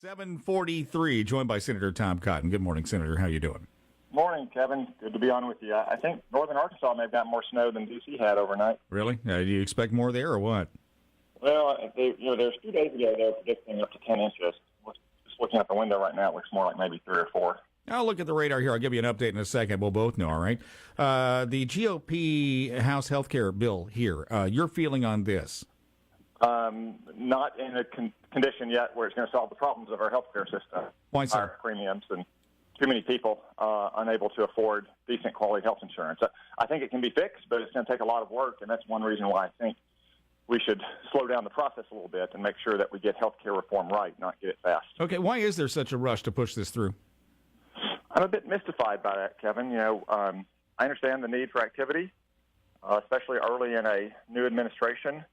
7:43, joined by Senator Tom Cotton. Good morning, Senator. How you doing? Morning, Kevin. Good to be on with you. I think northern Arkansas may have got more snow than D.C. had overnight. Really? Do you expect more there or what? Well, there's 2 days ago they were predicting up to 10 inches. Just looking out the window right now, it looks more like maybe 3 or 4. I'll look at the radar here. I'll give you an update in a second. We'll both know, all right? The GOP House health care bill here, your feeling on this? Not in a condition yet where it's going to solve the problems of our health care system. Why so? Higher premiums and too many people unable to afford decent quality health insurance. I think it can be fixed, but it's going to take a lot of work, and that's one reason why I think we should slow down the process a little bit and make sure that we get health care reform right, not get it fast. Okay, why is there such a rush to push this through? I'm a bit mystified by that, Kevin. I understand the need for activity, especially early in a new administration.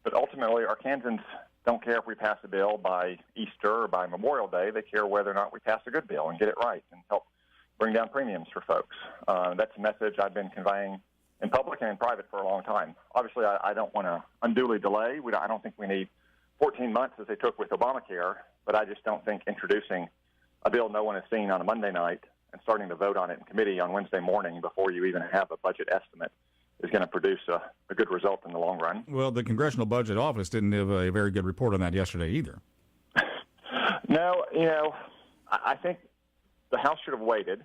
But ultimately, Arkansans don't care if we pass a bill by Easter or by Memorial Day. They care whether or not we pass a good bill and get it right and help bring down premiums for folks. That's a message I've been conveying in public and in private for a long time. Obviously, I don't want to unduly delay. I don't think we need 14 months as they took with Obamacare, but I just don't think introducing a bill no one has seen on a Monday night and starting to vote on it in committee on Wednesday morning before you even have a budget estimate is going to produce a good result in the long run. Well, the Congressional Budget Office didn't have a very good report on that yesterday either. No, I think the House should have waited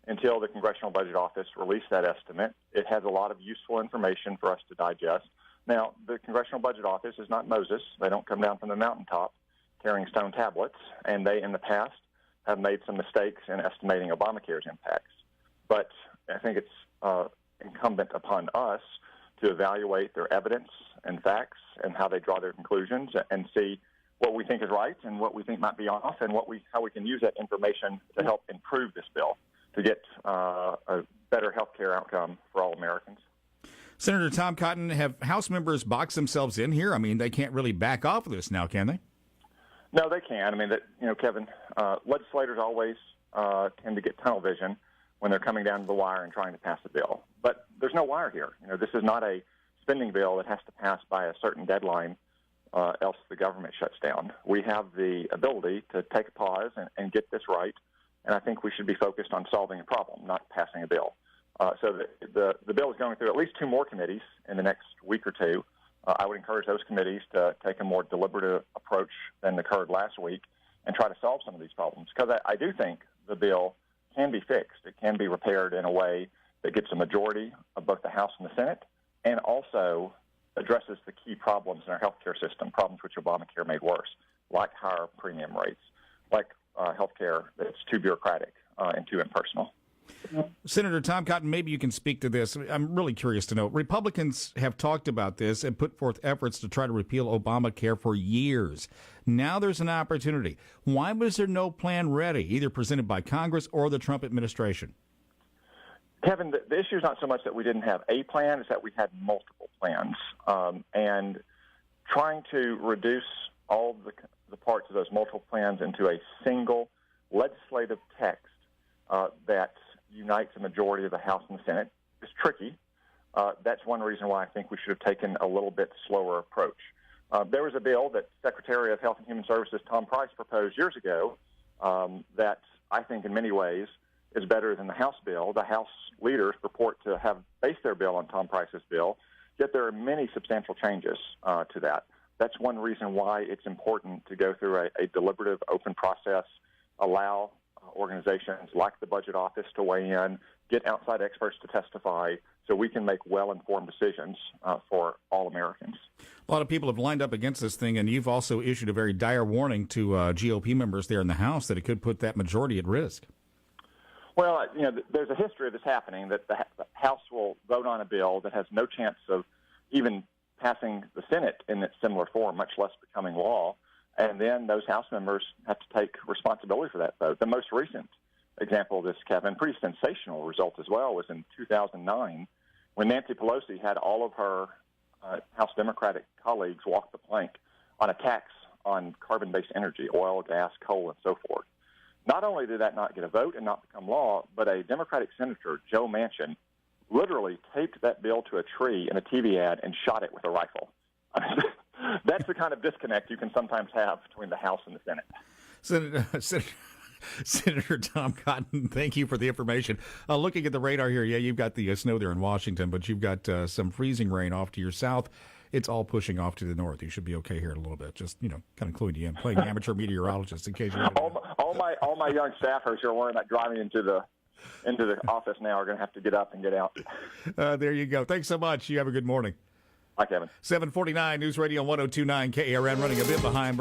until the Congressional Budget Office released that estimate. It has a lot of useful information for us to digest. Now, the Congressional Budget Office is not Moses. They don't come down from the mountaintop carrying stone tablets, and they, in the past, have made some mistakes in estimating Obamacare's impacts. But I think it's incumbent upon us to evaluate their evidence and facts and how they draw their conclusions and see what we think is right and what we think might be off and how we can use that information to help improve this bill to get a better health care outcome for all Americans. Senator Tom Cotton, have House members boxed themselves in here? I mean, they can't really back off of this now, can they? No, they can. I mean, Kevin, legislators always tend to get tunnel vision when they're coming down to the wire and trying to pass a bill. But there's no wire here. This is not a spending bill that has to pass by a certain deadline, else the government shuts down. We have the ability to take a pause and get this right, and I think we should be focused on solving a problem, not passing a bill. So the bill is going through at least 2 more committees in the next week or 2. I would encourage those committees to take a more deliberative approach than occurred last week and try to solve some of these problems, because I do think the bill can be fixed. It can be repaired in a way that gets a majority of both the House and the Senate and also addresses the key problems in our health care system, problems which Obamacare made worse, like higher premium rates, like health care that's too bureaucratic and too impersonal. Senator Tom Cotton, maybe you can speak to this. I'm really curious to know. Republicans have talked about this and put forth efforts to try to repeal Obamacare for years. Now there's an opportunity. Why was there no plan ready, either presented by Congress or the Trump administration? Kevin, the issue is not so much that we didn't have a plan, it's that we had multiple plans. And trying to reduce all the parts of those multiple plans into a single legislative text that unites a majority of the House and the Senate is tricky. That's one reason why I think we should have taken a little bit slower approach. There was a bill that Secretary of Health and Human Services Tom Price proposed years ago that I think in many ways is better than the House bill. The House leaders purport to have based their bill on Tom Price's bill, yet there are many substantial changes to that. That's one reason why it's important to go through a deliberative, open process, allow organizations like the Budget Office to weigh in, get outside experts to testify so we can make well-informed decisions for all Americans. A lot of people have lined up against this thing, and you've also issued a very dire warning to GOP members there in the House that it could put that majority at risk. Well, there's a history of this happening, that the House will vote on a bill that has no chance of even passing the Senate in its similar form, much less becoming law. And then those House members have to take responsibility for that vote. The most recent example of this, Kevin, pretty sensational result as well, was in 2009 when Nancy Pelosi had all of her House Democratic colleagues walk the plank on a tax on carbon-based energy, oil, gas, coal, and so forth. Not only did that not get a vote and not become law, but a Democratic Senator, Joe Manchin, literally taped that bill to a tree in a TV ad and shot it with a rifle. That's the kind of disconnect you can sometimes have between the House and the Senate. Senator Tom Cotton, thank you for the information. Looking at the radar here, yeah, you've got the snow there in Washington, but you've got some freezing rain off to your south. It's all pushing off to the north. You should be okay here in a little bit. Just, kind of cluing you in, playing amateur meteorologist in case you all my young staffers who are wearing that driving into the office now are going to have to get up and get out. There you go. Thanks so much. You have a good morning. Hi, Kevin. 749 News Radio 102.9 KARN, running a bit behind.